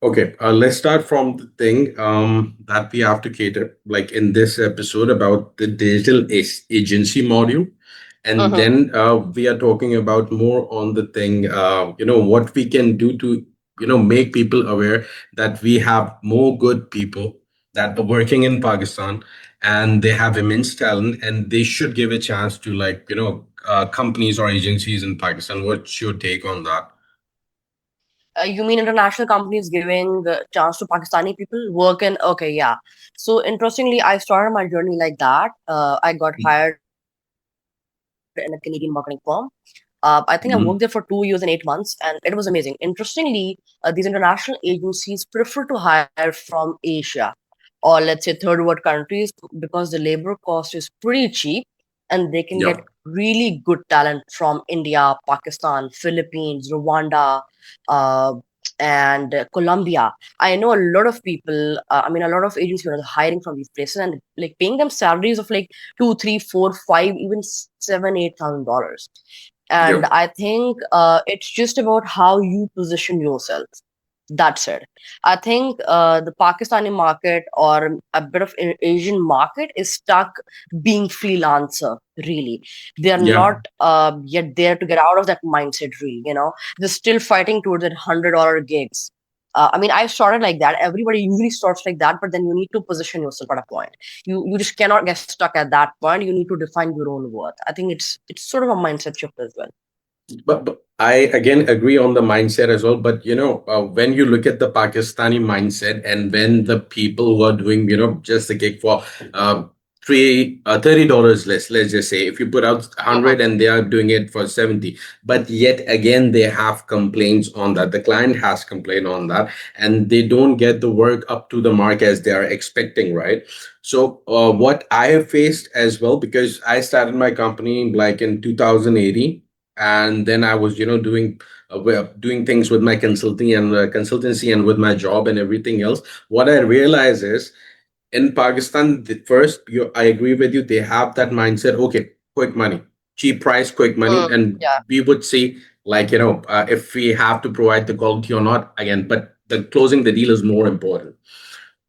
Okay, let's start from the thing that we have to cater, like in this episode, about the agency module. And Mm-hmm. then we are talking about more on the thing, what we can do to, make people aware that we have more good people that are working in Pakistan and they have immense talent and they should give a chance to, like, companies or agencies in Pakistan. What's your take on that? You mean international companies giving chance to Pakistani people work in? Okay, yeah. So interestingly, I started my journey like that. I got hired in a Canadian marketing firm. I think I worked there for 2 years and 8 months, and it was amazing. Interestingly, these international agencies prefer to hire from Asia or let's say third world countries because the labor cost is pretty cheap and they can get Yeah. really good talent from India, Pakistan, Philippines, Rwanda, uh, and Colombia. I know a lot of people. I mean, a lot of agencies are hiring from these places and like paying them salaries of like two, three, four, five, even seven, $8,000. And Yep. I think it's just about how you position yourself. That's it. I think the Pakistani market or a bit of Asian market is stuck being freelancer. Really, they are Yeah. not yet there to get out of that mindset. Really, they're still fighting towards that $100 gigs. I mean, I started like that. Everybody usually starts like that, but then you need to position yourself at a point. You just cannot get stuck at that point. You need to define your own worth. I think it's sort of a mindset shift as well. But I again agree on the mindset as well. But when you look at the Pakistani mindset and when the people who are doing, just a gig for uh, $30 less, let's just say, if you put out 100 Hmm. and they are doing it for 70, but yet again they have complaints on that. The client has complained on that, and they don't get the work up to the mark as they are expecting, right? So what I have faced as well, because I started my company like in 2018, and then I was doing doing things with my consultancy and with my job and everything else. What I realize is, in Pakistan, first, I agree with you, they have that mindset. Okay, quick money, cheap price, quick money, Mm, and yeah. we would see, like, if we have to provide the quality or not again, but the closing the deal is more important.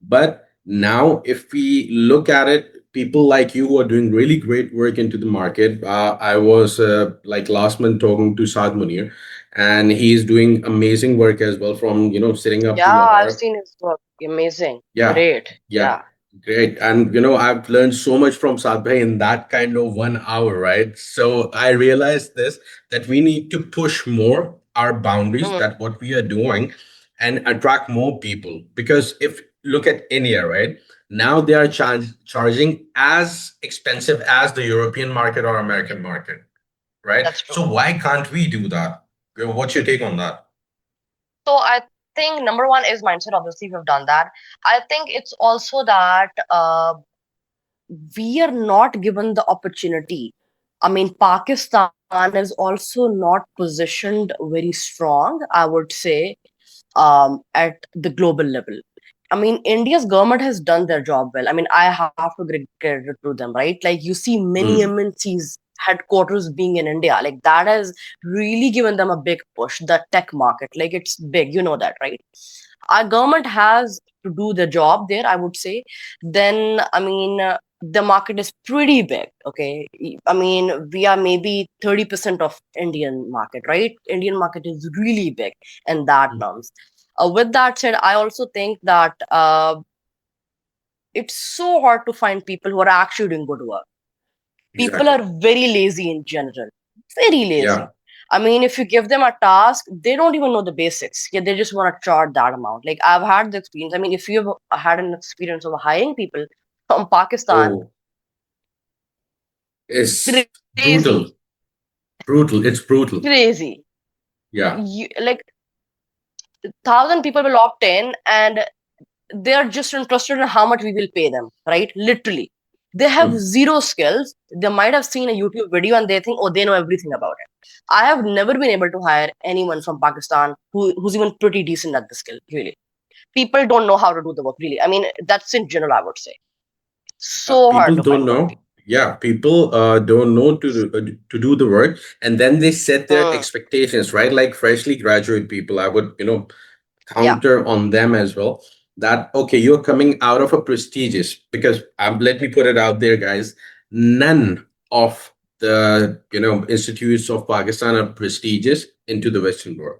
But now, if we look at it, people like you who are doing really great work into the market. I was like last month talking to Saad Munir, and he's doing amazing work as well, from setting up the Yeah, I've order. seen his work. Amazing. Yeah, Great. yeah, Yeah. great. And I've learned so much from Sadbhai in that kind of 1 hour, right? So I realized this, that we need to push more our boundaries, Mhm. that what we are doing, and attract more people. Because if look at India, right? Now they are charging as expensive as the European market or American market, right? That's true. So why can't we do that? What's your take on that? So I think number one is mindset. Obviously, we've done that. I think it's also that we are not given the opportunity. I mean, Pakistan is also not positioned very strong, I would say, at the global level. I mean, India's government has done their job well. I mean, I have to give credit to them, right? Like, you see many Hmm. MNCs headquarters being in India. Like, that has really given them a big push. The tech market, like, it's big. You know that, right? Our government has to do the job there, I would say. Then, I mean, the market is pretty big. Okay, I mean, we are maybe 30% of Indian market, right? Indian market is really big in that terms. With that said, I also think that it's so hard to find people who are actually doing good work. People Exactly. are very lazy in general, very lazy. Yeah. I mean, if you give them a task, they don't even know the basics. Yeah, they just want to chart that amount. Like, I've had the experience. I mean, if you've had an experience of hiring people from Pakistan, Oh, it's crazy, brutal. Brutal. It's brutal. crazy. Yeah. Like, 1,000 people will opt in, and they're just interested in how much we will pay them, right? Literally. They have Mm. zero skills. They might have seen a YouTube video and they think, oh, they know everything about it. I have never been able to hire anyone from Pakistan who's even pretty decent at the skill, really. People don't know how to do the work, really. I mean, that's in general, I would say. So hard People to don't find good know. people. Yeah, people don't know to do the work, and then they set their Hmm. expectations, right? Like freshly graduate people, I would counter on them as well, that okay, you're coming out of a prestigious, because let me put it out there, guys, none of the institutes of Pakistan are prestigious into the Western world.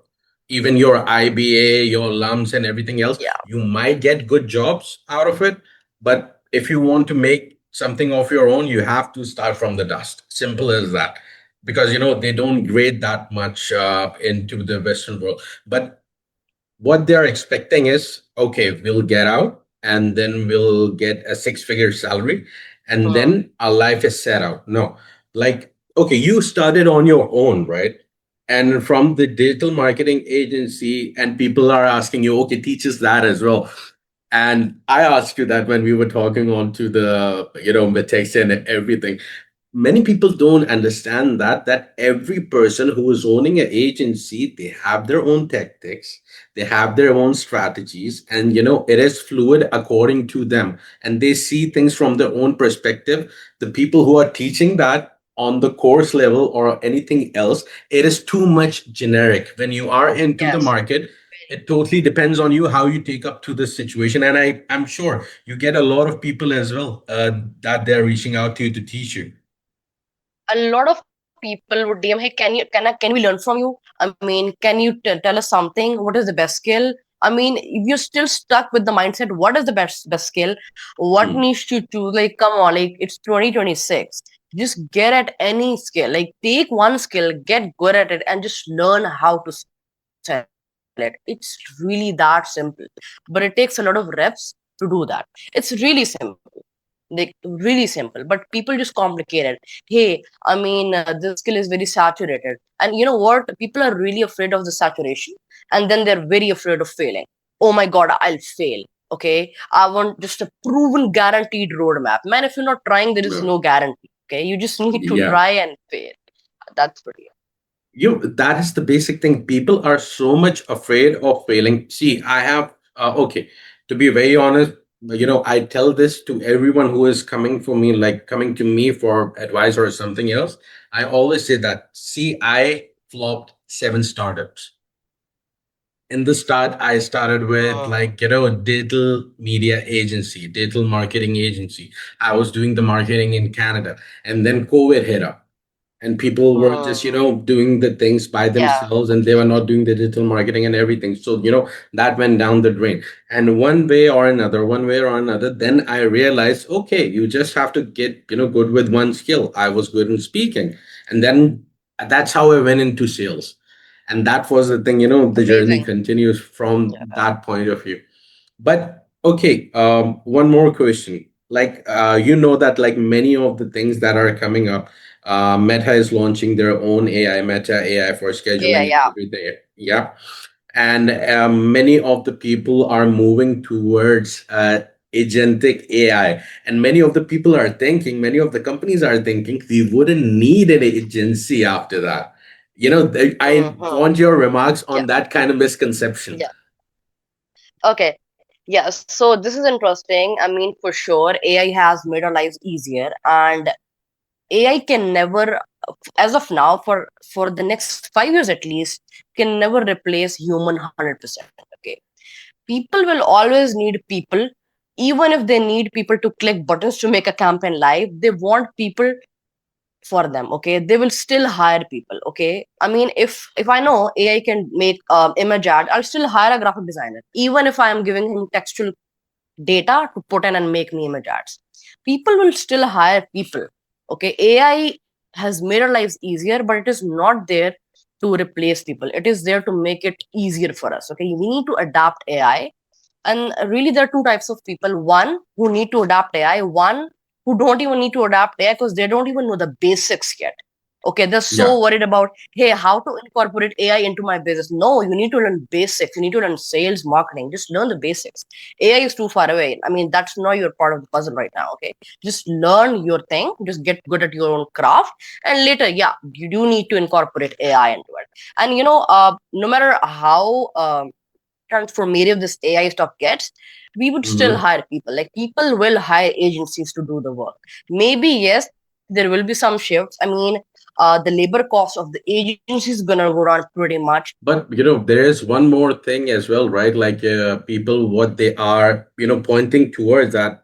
Even your IBA, your LUMS and everything else, Yeah. you might get good jobs out of it, but if you want to make something of your own, you have to start from the dust. Simple as that. Because they don't grade that much into the Western world. But what they're expecting is, okay, we'll get out and then we'll get a six-figure salary and Hmm. then our life is set out. No, like, okay, you started on your own, right? And from the digital marketing agency, and people are asking you, okay, teach us that as well. And I asked you that when we were talking on to the text and everything. Many people don't understand that every person who is owning an agency, they have their own tactics, they have their own strategies, and it is fluid according to them, and they see things from their own perspective. The people who are teaching that on the course level or anything else, it is too much generic. When you are into the Yes. market, it totally depends on you how you take up to this situation. And I'm sure you get a lot of people as well, that they're reaching out to you to teach you. A lot of people would DM, hey, can we learn from you? I mean, can you tell us something? What is the best skill? I mean, if you're still stuck with the mindset, what is the best skill? What Hmm. needs to do? Like, come on, like it's 2026. Just get at any skill. Like, take one skill, get good at it, and just learn how to sell it. It's really that simple. But it takes a lot of reps to do that. It's really simple, like really simple, but people just complicate it. Hey, I mean, this skill is very saturated, and you know what, people are really afraid of the saturation, and then they're very afraid of failing. Oh my god, I'll fail. Okay, I want just a proven guaranteed roadmap. Man, if you're not trying, there is no No. guarantee. Okay, you just need to Yeah. try and fail. That's pretty. That is the basic thing. People are so much afraid of failing. See, I have okay, to be very honest, I tell this to everyone who is coming for me, like coming to me for advice or something else. I always say that, see, I flopped 7 startups. In the start, I started with, Mm, like, a digital media agency, digital marketing agency. I was doing the marketing in Canada, and then COVID hit up, and people were just mm, doing the things by yeah. themselves, and they were not doing the digital marketing and everything. So that went down the drain. And one way or another, then I realized, okay, you just have to get good with one skill. I was good in speaking, and then that's how I went into sales. And that was the thing, the journey Amazing. continues from Yeah. that point of view. But okay, one more question. Like, that, like, many of the things that are coming up, Meta is launching their own AI, Meta AI for Yeah, scheduling and yeah. everything. Yeah. And many of the people are moving towards agentic AI. And many of the companies are thinking we wouldn't need an agency after that. I Hmm. want your remarks Yeah. on that kind of misconception. Yeah. Okay. Yeah, so this is interesting. I mean, for sure, AI has made our lives easier, and AI can never, as of now, for the next 5 years at least, can never replace human 100%. Okay, people will always need people, even if they need people to click buttons to make a campaign live. They want people for them. Okay, they will still hire people. Okay, I mean, if I know AI can make image ad, I'll still hire a graphic designer, even if I am giving him textual data to put in and make me image ads. People will still hire people. Okay, AI has made our lives easier, but it is not there to replace people. It is there to make it easier for us. Okay, we need to adapt AI, and really there are two types of people: one who need to adapt AI, one who don't even need to adapt AI because they don't even know the basics yet. Okay, they're so Yeah. worried about, hey, how to incorporate AI into my business. No, you need to learn basics. You need to learn sales, marketing. Just learn the basics. AI is too far away. I mean, that's not your part of the puzzle right now. Okay, just learn your thing, just get good at your own craft, and later, yeah, you do need to incorporate AI into it. And no matter how transformative this AI stuff gets, we would still Mhm. hire people. Like, people will hire agencies to do the work. Maybe yes, there will be some shifts. I mean, the labor cost of the agency is gonna go down pretty much. But there is one more thing as well, right? Like people, what they are, pointing towards that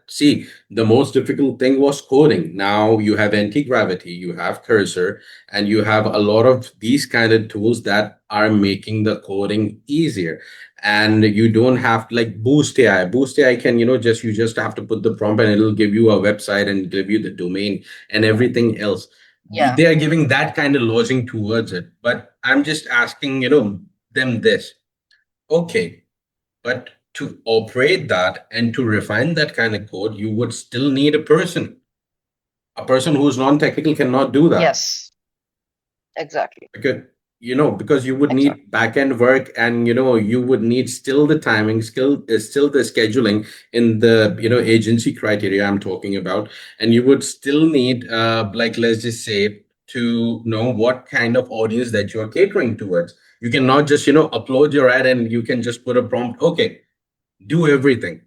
see, the most difficult thing was coding. Now you have anti-gravity, you have cursor, and you have a lot of these kind of tools that are making the coding easier. And you don't have like Boost AI. Boost AI can, just you just have to put the prompt and it'll give you a website and give you the domain and everything else. Yeah. They are giving that kind of lodging towards it, but I'm just asking them this. Okay, but to operate that and to refine that kind of code, you would still need a person who's non-technical cannot do that. Yes. Exactly. Because you would Exactly. need back end work, and you would need still the timing skill is still the scheduling in the agency criteria I'm talking about. And you would still need like, let's just say, to know what kind of audience that you're catering towards. You cannot just upload your ad and you can just put a prompt, okay, do everything,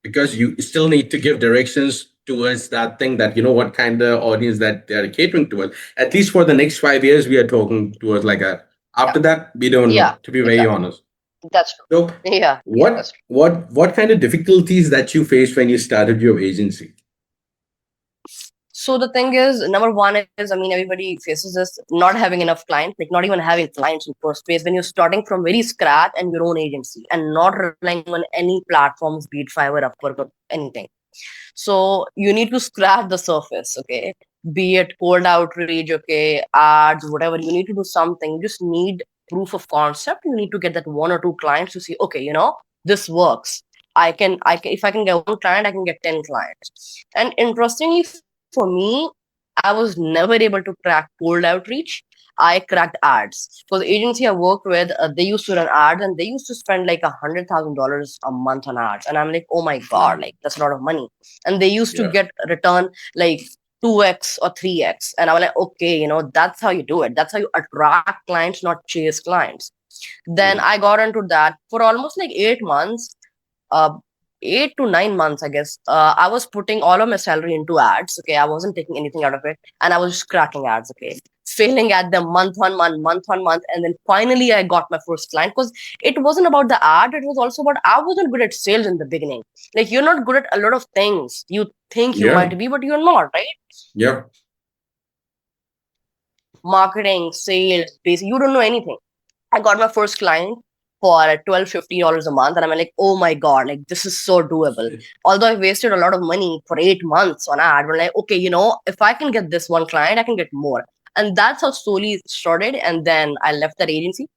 because you still need to give directions towards that thing, that what kind of audience that they're catering towards. At least for the next 5 years we are talking towards like a. Yeah. After that we don't Yeah. know, to be very Exactly. honest. That's true. So Yeah. Yeah. That's what true. what kind of difficulties that you faced when you started your agency? So the thing is, number one is, I mean, everybody faces this, not having enough clients, like not even having clients in first place when you're starting from very scratch and your own agency and not relying on any platforms, be it Fiverr, Upwork, or anything. So you need to scratch the surface, okay? Be it cold outreach, okay, ads, whatever. You need to do something. You just need proof of concept. You need to get that one or two clients to see, okay, this works. If I can get one client, I can get 10 clients. And interestingly for me, I was never able to crack cold outreach. I cracked ads because the agency I worked with, they used to run ads and they used to spend like $100,000 a month on ads, and I'm like, oh my god, Wow. like that's a lot of money, and they used to Yeah. get return like 2x or 3x, and I was like, okay, that's how you do it. That's how you attract clients, not chase clients. Then Mhm. I got into that for almost like 8 months, uh 8 to 9 months, I guess. I was putting all of my salary into ads. Okay, I wasn't taking anything out of it, and I was just cracking ads. Okay, failing at them month on month, and then finally I got my first client because it wasn't about the ad. It was also about I wasn't good at sales in the beginning. Like you're not good at a lot of things. You think you Yeah. might be, but you're not, right? Yeah. Marketing, sales, basically, you don't know anything. I got my first client for $12-15 a month, and I'm like, oh my god, like this is so doable. Although I wasted a lot of money for 8 months on ad, we're like, okay, if I can get this one client, I can get more, and that's how slowly it started. And then I left that agency,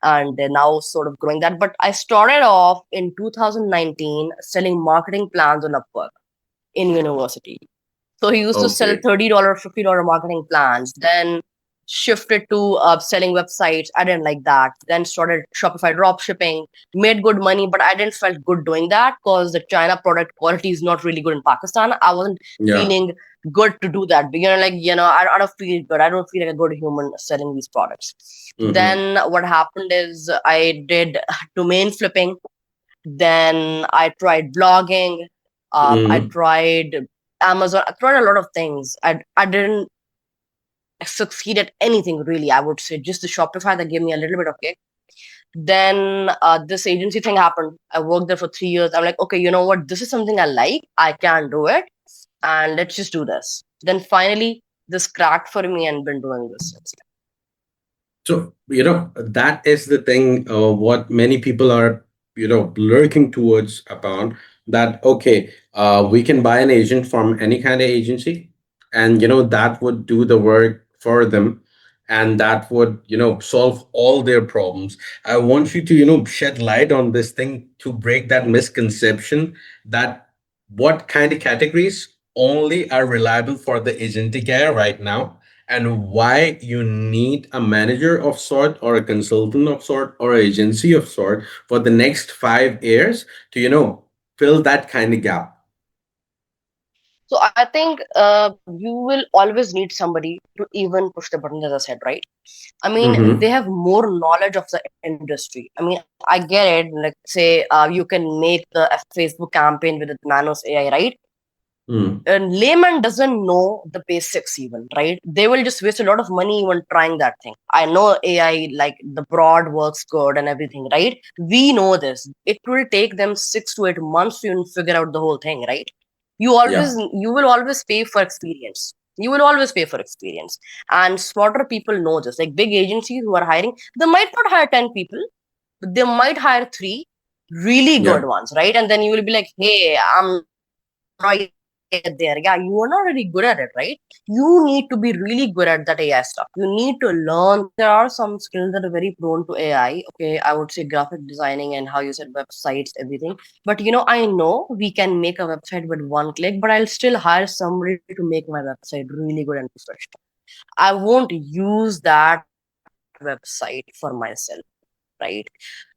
and they're now sort of growing that. But I started off in 2019 selling marketing plans on Upwork in university. So he used to sell Okay. $30, $50 marketing plans, then shifted to selling websites. I didn't like that. Then started Shopify drop shipping, made good money, but I didn't felt good doing that because the China product quality is not really good in Pakistan. I wasn't Yeah. feeling good to do that. But, I don't feel good. I don't feel like a good human selling these products. Mm-hmm. Then what happened is I did domain flipping. Then I tried blogging. I Mm-hmm. tried Amazon. I tried a lot of things. I didn't succeed at anything really. I would say just the Shopify that gave me a little bit of kick. Then this agency thing happened. I worked there for 3 years. I'm like, okay, you know what? This is something I like. I can do it, and let's just do this. Then finally, this cracked for me, and been doing this since. So, that is the thing, what many people are, lurking towards upon, that, okay, we can buy an agent from any kind of agency, and, that would do the work for them, and that would, solve all their problems. I want you to, shed light on this thing to break that misconception that what kind of categories only are reliable for the agentic AI right now, and why you need a manager of sort or a consultant of sort or agency of sort for the next 5 years to fill that kind of gap. So I think you will always need somebody to even push the button, as I said, right? I mean, they Mm-hmm. have more knowledge of the industry. I mean, I get it. Like, say, you can make the Facebook campaign with the Nanos AI, right? Mm. layman doesn't know the basics even, right? They will just waste a lot of money even trying that thing. I know AI, like the broad works good and everything, right? We know this. It will take them 6 to 8 months to even figure out the whole thing, right? Yeah. You will always pay for experience. You will always pay for experience. And smarter people know this. Like big agencies who are hiring, they might not hire 10 people, but they might hire three really good Yeah. ones, right? And then you will be like, hey, I'm not yet there. Yeah, you are not really good at it, right? You need to be really good at that AI stuff. You need to learn that. There are some skills that are very prone to AI. Okay, I would say graphic designing and how you set websites, everything. But I know we can make a website with one click, but I'll still hire somebody to make my website really good and professional. I won't use that website for myself, right?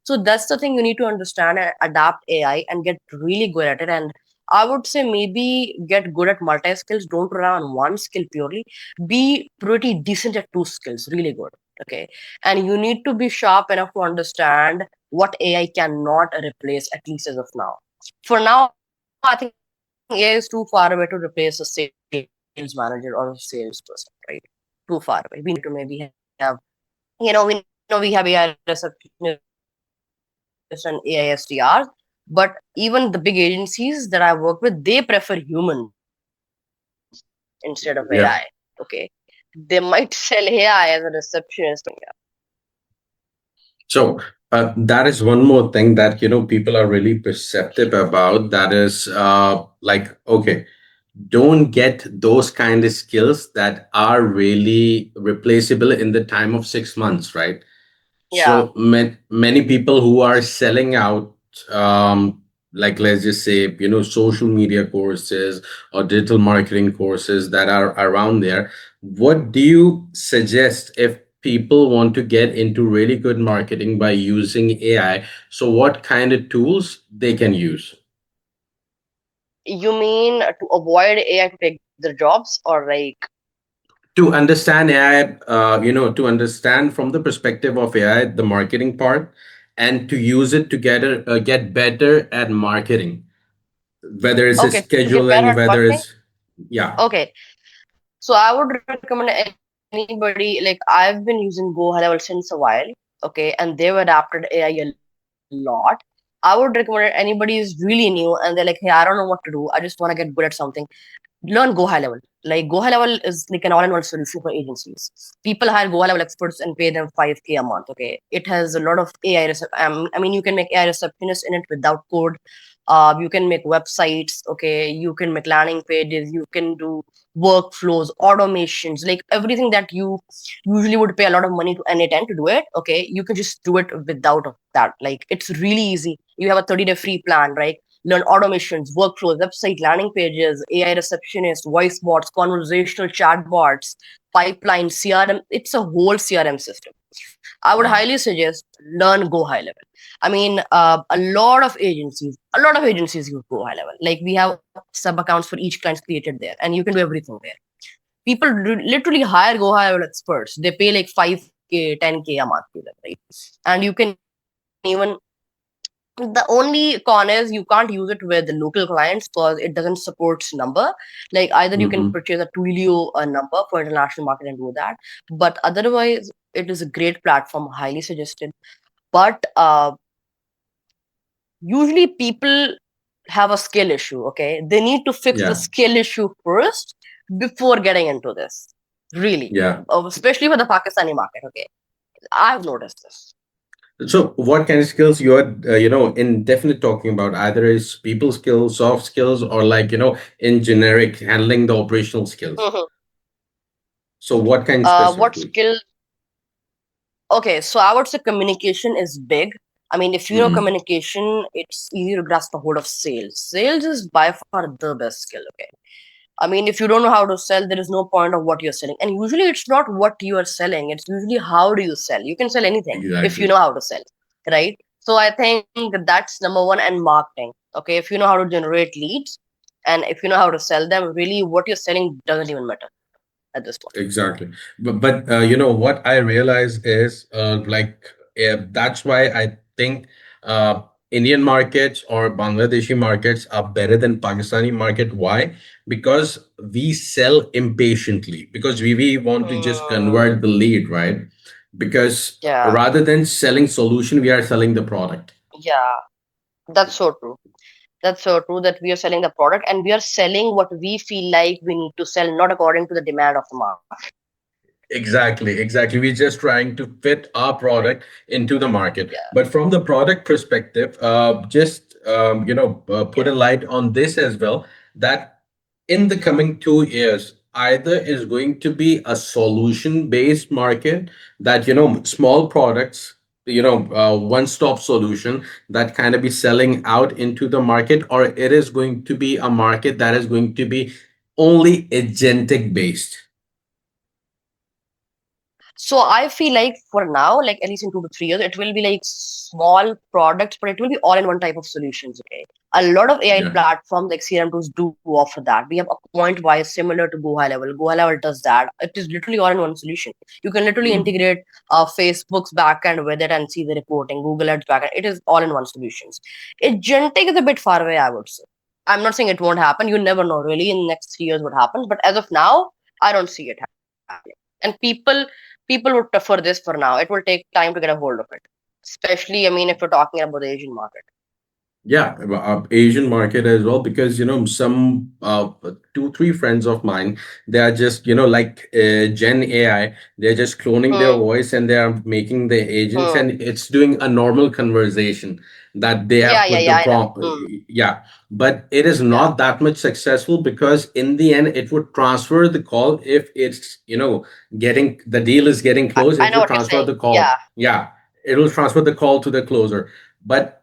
So that's the thing, you need to understand and adapt AI and get really good at it. And I would say maybe get good at multi skills. Don't rely on one skill purely. Be pretty decent at two skills, really good. Okay. And you need to be sharp enough to understand what AI cannot replace, at least as of now. For now, I think AI is too far away to replace a sales manager or a salesperson, right? Too far away. We need to maybe have, we know we have AI receptionists and AISDRs, but even the big agencies that I work with, they prefer humans instead of AI. Okay, they might sell AI as a receptionist or something. Yeah. Yeah. So that is one more thing that people are really perceptive about. That is like, okay, don't get those kind of skills that are really replaceable in the time of 6 months, right? So Yeah. many people who are selling out, like let's just say, social media courses or digital marketing courses that are around there. What do you suggest if people want to get into really good marketing by using AI? So what kind of tools they can use? You mean to avoid AI to take their jobs, or like? To understand AI, to understand from the perspective of AI, the marketing part, and to use it to get better at marketing, whether it's a Okay, to get better scheduling, at whether marketing. it's, yeah. Okay, so I would recommend anybody, like I've been using Go High Level since a while. Okay, and they've adapted AI a lot. I would recommend anybody who's really new and they're like, hey, I don't know what to do. I just want to get good at something. Learn Go High Level. Like Go High Level is like an all-in-one solution for agencies. People hire Go High Level experts and pay them 5K a month. Okay, it has a lot of AI. I mean, you can make AI receptionists in it without code. You can make websites. Okay, you can make landing pages. You can do workflows, automations, like everything that you usually would pay a lot of money to N8N to do it. Okay, you can just do it without of that. Like it's really easy. You have a 30-day free plan, right? Learn automations, workflows, website landing pages, AI receptionist, voice bots, conversational chatbots, pipeline, CRM. It's a whole CRM system. I would Wow. highly suggest learn Go High Level. I mean, a lot of agencies use Go High Level. Like we have sub accounts for each client created there, and you can do everything there. People literally hire Go High Level experts. They pay like 5K, 10K a month to them, right? And you can even, the only con is you can't use it with the local clients because it doesn't support number. Like either you can Hmm. purchase a Twilio number for international market and do that, but otherwise it is a great platform, highly suggested. But usually people have a skill issue. Okay, they need to fix the Yeah. skill issue first before getting into this. Really, Yeah. especially for the Pakistani market. Okay, I've noticed this. So what kind of skills you are, in definite talking about? Either is people skills, soft skills, or like, in generic handling the operational skills. Mhm. So what kind What specifically? skill? Okay, so I would say communication is big. I mean, if you know Mm-hmm. communication, it's easy to grasp a hold of sales. Sales is by far the best skill. Okay, I mean, if you don't know how to sell, there is no point of what you're selling. And usually, it's not what you are selling; it's usually how do you sell. You can sell anything if you Exactly. know how to sell, right? So I think that's number one. And marketing. Okay, if you know how to generate leads, and if you know how to sell them, really, what you're selling doesn't even matter at this point. Exactly. But what I realize is, like, that's why I think Indian markets or Bangladeshi markets are better than Pakistani market. Why? Because we sell impatiently. Because we want to just convert the Hmm. lead, right? Because Yeah, rather than selling solution, we are selling the product. yeah, that's so true. That's so true that we are selling the product and we are selling what we feel like we need to sell, not according to the demand of the market. Exactly, exactly. We're just trying to fit our Right. product into the market. Yeah. But from the product perspective, just put Yeah. a light on this as well. That in the coming 2 years, either is going to be a solution-based market that small products, one-stop solution that kind of be selling out into the market, or it is going to be a market that is going to be only agentic based. So I feel like for now, like at least in 2 to 3 years, it will be like small products, but it will be all in one type of solutions. Okay. A lot of AI Yeah. platforms like CRM tools do offer that. We have a point wise similar to Go High Level. Go High Level does that. It is literally all in one solution. You can literally Mm. integrate Facebook's backend with it and see the reporting, Google Ads backend. It is all in one solutions. Agentic is a bit far away, I would say. I'm not saying it won't happen. You never know really in the next 3 years what happens. But as of now, I don't see it happening. And people would prefer this for now. It will take time to get a hold of it. Especially, I mean, if you're talking about the Asian market. Yeah, Asian market as well, because some 2 3 friends of mine, they are just like Gen AI. They're just cloning their Hmm. voice and they are making the agents, Hmm. and it's doing a normal conversation that they Yeah, have yeah, put the yeah, I know. prompt. Hmm. Yeah, but it is Yeah. not that much successful, because in the end it would transfer the call. If it's getting the deal is getting closed, I it know would what you're transfer saying. the Yeah. call. Yeah, it will transfer the call to the closer. But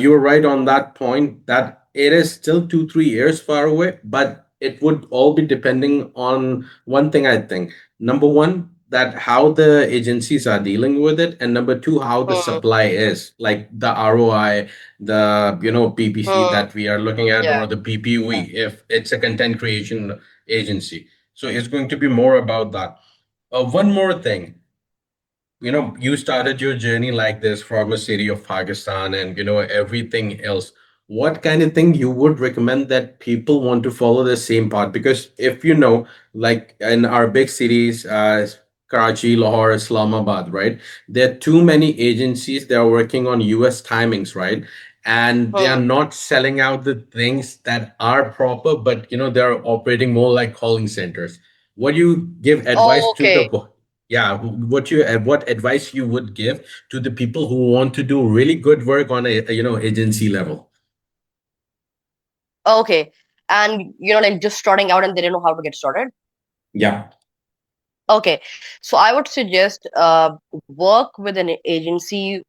you were right on that point that it is still 2 3 years far away, but it would all be depending on one thing, I think. Number one, that how the agencies are dealing with it, and number two, how the Hmm. supply is, like the ROI, the PPC Hmm. that we are looking at, Yeah. or the PPV if it's a content creation agency. So it's going to be more about that. One more thing, you started your journey like this from a city of Pakistan and everything else. What kind of thing you would recommend that people want to follow the same path? Because if like in our big cities, Karachi, Lahore, Islamabad, right? There are too many agencies that are working on US timings, right? And they are Hmm. not selling out the things that are proper, but they're operating more like calling centers. What do you give advice Oh, to the okay. yeah, what advice you would give to the people who want to do really good work on a agency level? Okay. And like just starting out and they don't know how to get started. Yeah. Okay, so I would suggest work with an agency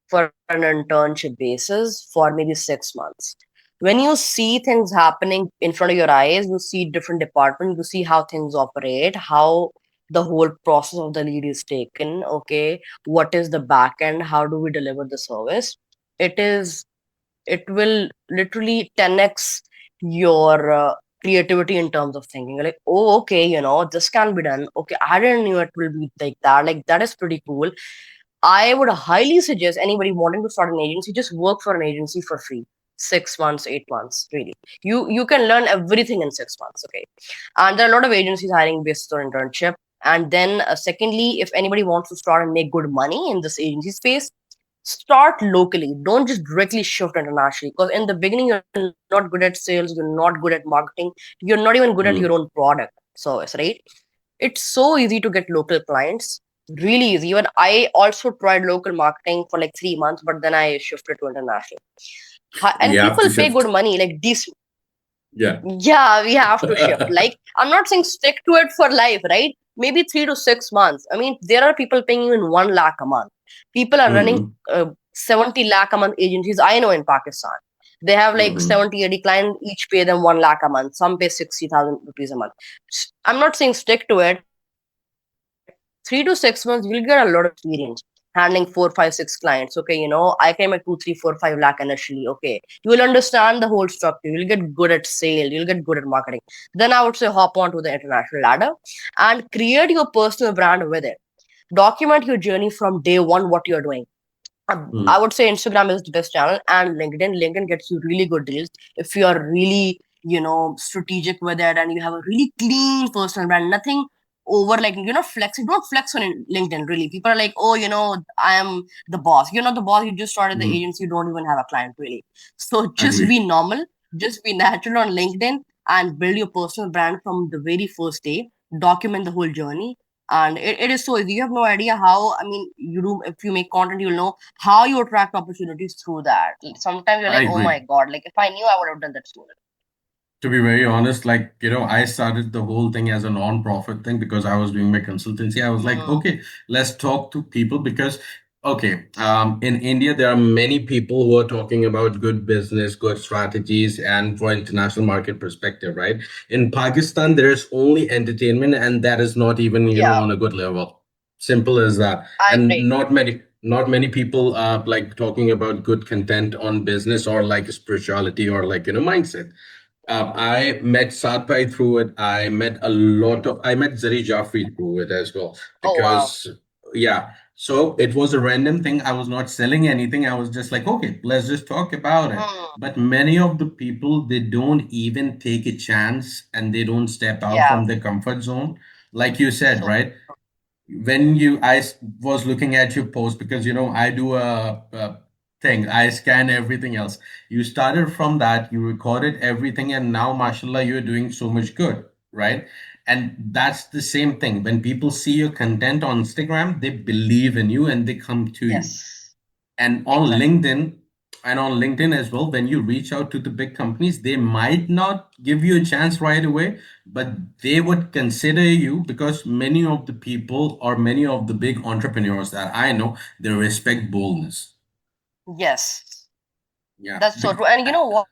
for an internship basis for maybe 6 months. When you see things happening in front of your eyes, you see different departments, you see how things operate, how the whole process of the lead is taken. Okay, what is the back end? How do we deliver the service? It is it will literally 10x your creativity in terms of thinking. You're like, oh, okay, this can be done. Okay, I didn't know it will be like that. Like, that is pretty cool. I would highly suggest anybody wanting to start an agency, just work for an agency for free. 6 months, 8 months, really. You can learn everything in 6 months, okay? And there are a lot of agencies hiring based on internship. And then, secondly, if anybody wants to start and make good money in this agency space, start locally. Don't just directly shift internationally. Because in the beginning, you're not good at sales, you're not good at marketing, you're not even good at your own Mm. product service, right? It's so easy to get local clients, really easy. Even I also tried local marketing for like 3 months, but then I shifted to international. We And have to people pay good shift. money, like decent. Yeah. Yeah, we have to shift. Like, I'm not saying stick to it for life, right? Maybe 3 to 6 months. I mean, there are people paying even 1 lakh a month. People are running Hmm. 70 lakh a month agencies. I know in Pakistan. They have like Hmm. 70, 80 clients, each pay them 1 lakh a month. Some pay 60,000 rupees a month. I'm not saying stick to it. 3 to 6 months, you'll get a lot of experience handling 4, 5, 6 clients. Okay, I came at 2, 3, 4, 5 lakh initially. Okay, you will understand the whole structure. You'll get good at sale. You'll get good at marketing. Then I would say hop on to the international ladder and create your personal brand with it. Document your journey from day one, what you're doing. I Mm. would say Instagram is the best channel, and LinkedIn. LinkedIn gets you really good deals if you are really, strategic with it, and you have a really clean personal brand. Nothing over, like, you're not flexing. Don't flex on LinkedIn. Really, people are like, oh, I am the boss. You're not the boss. You just started the Mm. agency. You don't even have a client, really. So just Agree. be normal. Just be natural on LinkedIn and build your personal brand from the very first day. Document the whole journey, and it is so easy. You have no idea how. I mean, you do if you make content, you'll know how you attract opportunities through that. Sometimes you're I like, oh agree. my god, like if I knew, I would have done that sooner. To be very honest, like, I started the whole thing as a non-profit thing because I was doing my consultancy. I was like, Hmm. okay, let's talk to people because, okay, in India, there are many people who are talking about good business, good strategies, and for international market perspective, right? In Pakistan, there is only entertainment, and that is not even, Yeah, on a good level. Simple as that. I And agree. not many people are like talking about good content on business or like spirituality or like, mindset. I met Sadbhai through it. I met Zari Jafri through it as well. Oh wow. Because, yeah, so it was a random thing. I was not selling anything. I was just like, okay, let's just talk about it. Hmm. But many of the people, they don't even take a chance and they don't step out Yeah. from their comfort zone. Like you said, So right? true. When was looking at your post because I do a thing. I scan everything else. You started from that, you recorded everything, and now mashallah you're doing so much good, right? And that's the same thing. When people see your content on Instagram, they believe in you and they come to you. Yes. And Exactly. on LinkedIn as well, when you reach out to the big companies, they might not give you a chance right away, but they would consider you because many of the people or many of the big entrepreneurs that I know, they respect boldness. Yes. Yeah. That's so true. And you know what?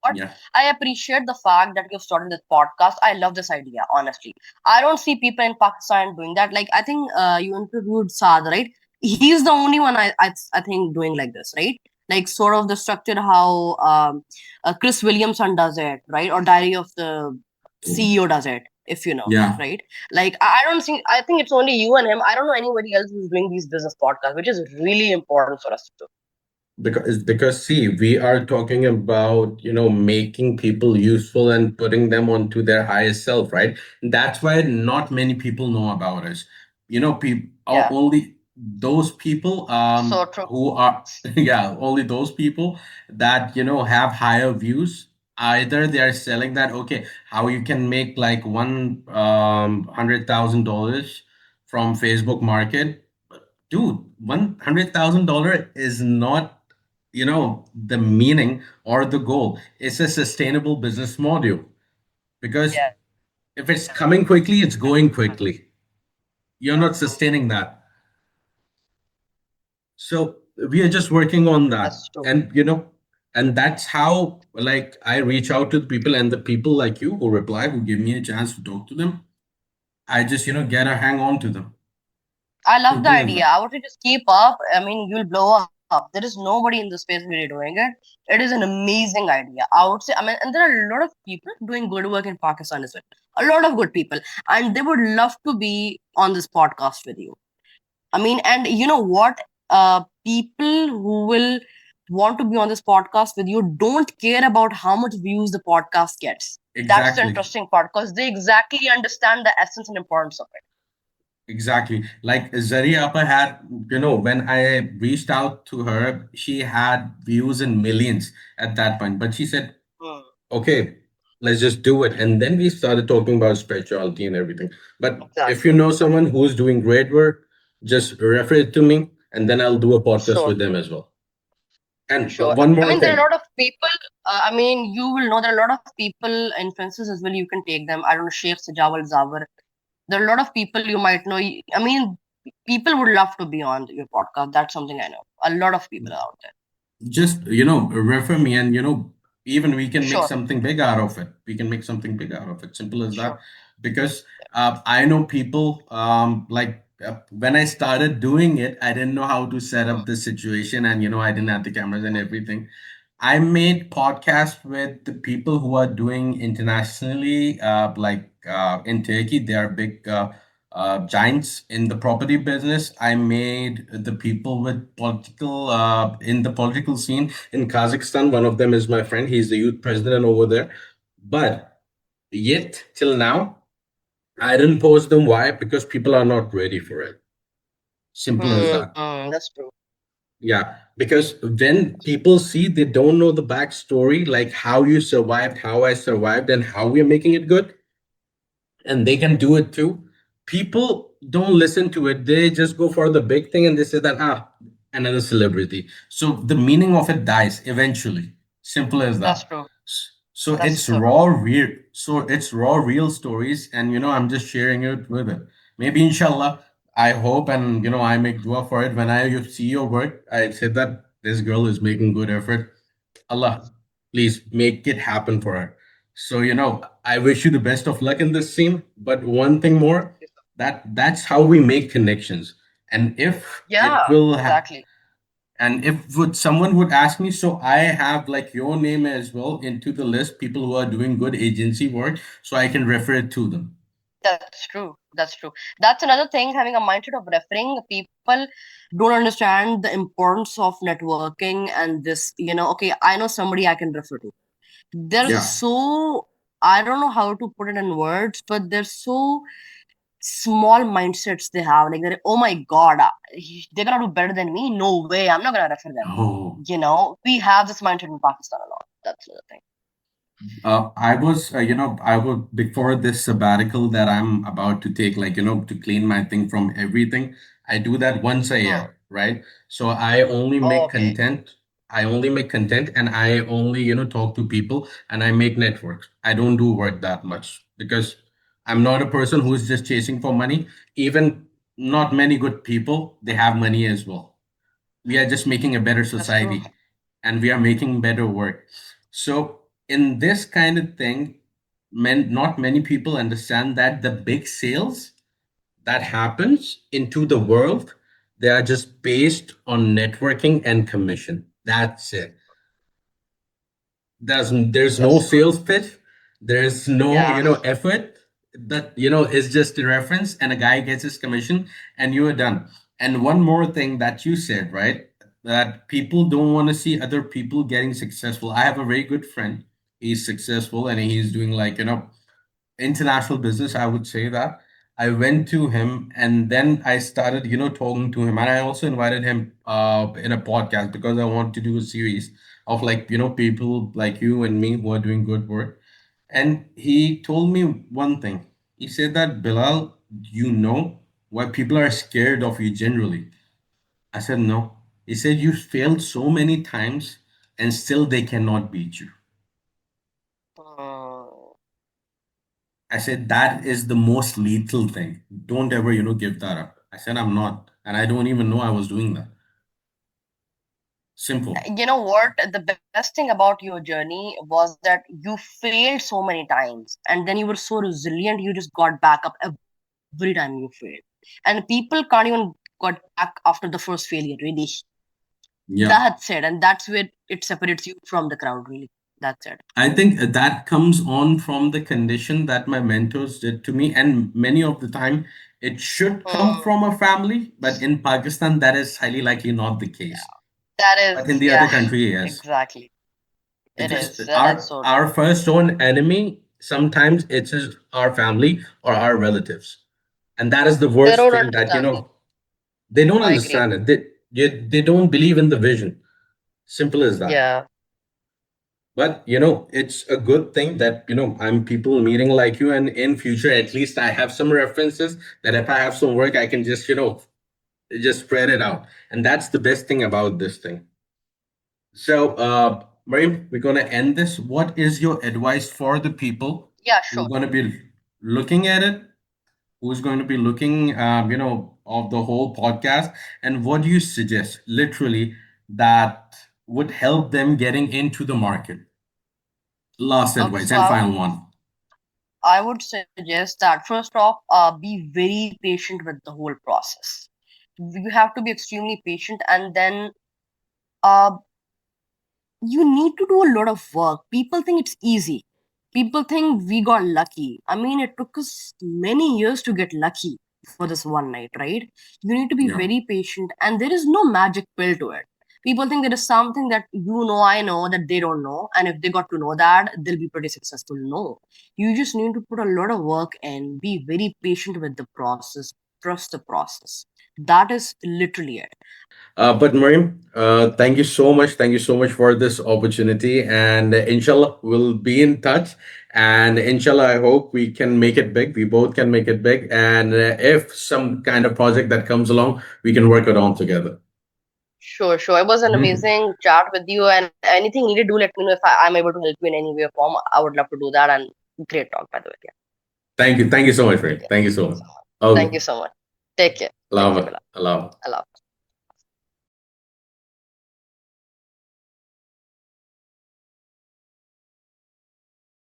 I Yeah. appreciate the fact that you've started this podcast. I love this idea, honestly. I don't see people in Pakistan doing that. Like, I think you interviewed Saad, right? He's the only one I think doing like this, right? Like, sort of the structure how Chris Williamson does it, right? Or Diary of the CEO does it, if you know, Yeah. right? Like, I don't think, I think it's only you and him. I don't know anybody else who's doing these business podcasts, which is really important for us to do. Because see, we are talking about making people useful and putting them onto their highest self, right? That's why not many people know about us. People Yeah, only those people so true. who are yeah, only those people that have higher views. Either they are selling that, okay, how you can make like $100,000 from Facebook market. Dude, $100,000 is not the meaning or the goal. It's a sustainable business model because Yeah, if it's coming quickly, it's going quickly. You're not sustaining that. So we are just working on that. that's true. And that's how like I reach out to the people, and the people like you who reply, who give me a chance to talk to them. I just get a hang on to them. I love the Simple as idea. that. I would say just keep up. I mean, you'll blow up. There is nobody in the space really doing it. It is an amazing idea. I would say, I mean, and there are a lot of people doing good work in Pakistan as well. A lot of good people. And they would love to be on this podcast with you. I mean, and you know what? People who will want to be on this podcast with you don't care about how much views the podcast gets. That's the Exactly. interesting part because they exactly understand the essence and importance of it. Exactly. Like Zari Appa had, when I reached out to her, she had views in millions at that point. But she said, Hmm. okay, let's just do it. And then we started talking about spirituality and everything. But if you Exactly. know someone who's doing great work, just refer it to me, and then I'll do a podcast So with them true. as well. And Sure. one I more mean, there are a thing. lot of people. I mean, you will know there are a lot of people, influencers as well. You can take them. I don't know, Sheikh Sajawal Zawar. There are a lot of people you might know. I mean, people would love to be on your podcast. That's something I know. A lot of people are out there. Just refer me, and even we can make Sure. something big out of it. We can make something big out of it, simple as that. Sure. Because I know people, like when I started doing it, I didn't know how to set Hmm. up the situation, and I didn't have the cameras and everything. I made podcasts with the people who are doing internationally, like in Turkey. They are big giants in the property business. I made the people with political in the political scene in Kazakhstan. One of them is my friend. He's the youth president over there. But yet till now, I didn't post them. Why? Because people are not ready for it. Simple as that. That's true. Yeah, because when people see, they don't know the backstory, like how you survived, how I survived, and how we're making it good, and they can do it too. People don't listen to it. They just go for the big thing and they say that, another celebrity. So the meaning of it dies eventually. Simple as That's that. true. So That's it's so true. raw real so it's raw real stories, and I'm just sharing it with it. Maybe inshallah, I hope, and I make dua for it. When I see your work, I say that this girl is making good effort. Allah, please make it happen for her. So, I wish you the best of luck in this scene. But one thing more, that's how we make connections. And if Yeah, it will exactly. and if someone would ask me, so I have like your name as well into the list, people who are doing good agency work, so I can refer it to them. That's true. That's true. That's another thing, having a mindset of referring. People don't understand the importance of networking and this, okay, I know somebody I can refer to. They're Yeah. so, I don't know how to put it in words, but they're so small mindsets they have. Like, oh my God, they're gonna do better than me. No way, I'm not gonna refer them. Oh. We have this mindset in Pakistan a lot. That's another thing. I was, I would before this sabbatical that I'm about to take, like, to clean my thing from everything. I do that once a Hmm. year, right? So I only make Okay. content. I only make content, and I only, talk to people, and I make networks. I don't do work that much because I'm not a person who's just chasing for money. Even not many good people, they have money as well. We are just making a better That's true. society, and we are making better work. So in this kind of thing, not many people understand that the big sales that happens into the world, they are just based on networking and commission. That's it. There's no That's true. sales pitch. There's no Yeah. effort. That it's just a reference, and a guy gets his commission, and you are done. And one more thing that you said, right, that people don't want to see other people getting successful. I have a very good friend. He's successful, and he's doing like international business. I would say that I went to him, and then I started talking to him, and I also invited him in a podcast because I want to do a series of like people like you and me who are doing good work. And he told me one thing. He said that, Bilal, you know why people are scared of you generally. I said no. He said you failed so many times and still they cannot beat you. Mm. I said that is the most lethal thing. Don't ever, give that up. I said I'm not, and I don't even know I was doing that. Simple. You know what? The best thing about your journey was that you failed so many times, and then you were so resilient. You just got back up every time you failed, and people can't even got back after the first failure. Really, Yeah. that's it, and that's where it separates you from the crowd. Really, that's it. I think that comes on from the condition that my mentors did to me, and many of the time it should come Hmm. from a family, but in Pakistan, that is highly likely not the case. That But in is, the other yeah, country, yes. exactly. It Because is. That's our so our true. first own enemy sometimes it's just our family or our relatives, and that is the They worst don't thing that understand. they don't I agree. understand it. They don't believe in the vision. Simple as that. Yeah. But it's a good thing that I'm people meeting like you, and in future at least I have some references that if I have some work I can just just spread it out, and that's the best thing about this thing. So, Mariam, we're gonna end this. What is your advice for the people Yeah. who are Sure. going to be looking at it, who's going to be looking, of the whole podcast, and what do you suggest, literally, that would help them getting into the market? Last Okay. advice So and final one. I would suggest that first off, be very patient with the whole process. You have to be extremely patient, and then uh, you need to do a lot of work. People think it's easy. People think we got lucky. I mean, it took us many years to get lucky. for this one night, right? You need to be Yeah. very patient, and there is no magic pill to it. People think there is something that I know that they don't know, and if they got to know that, they'll be pretty successful. No, you just need to put a lot of work in, be very patient with the process, trust the process. That is literally it. But Mariam, thank you so much. Thank you so much for this opportunity. And inshallah, we'll be in touch. And inshallah, I hope we can make it big. We both can make it big. And if some kind of project that comes along, we can work it on together. Sure, sure. It was an Mhm. amazing chat with you, and anything needed, do let me know if I'm able to help you in any way or form. I would love to do that, and great talk, by the way. Yeah. Thank you. Thank you so much, Mariam. Okay. Thank you so much. Thank Okay. you so much. Take care. Take care, Allah. Bilal. Allah. Allah.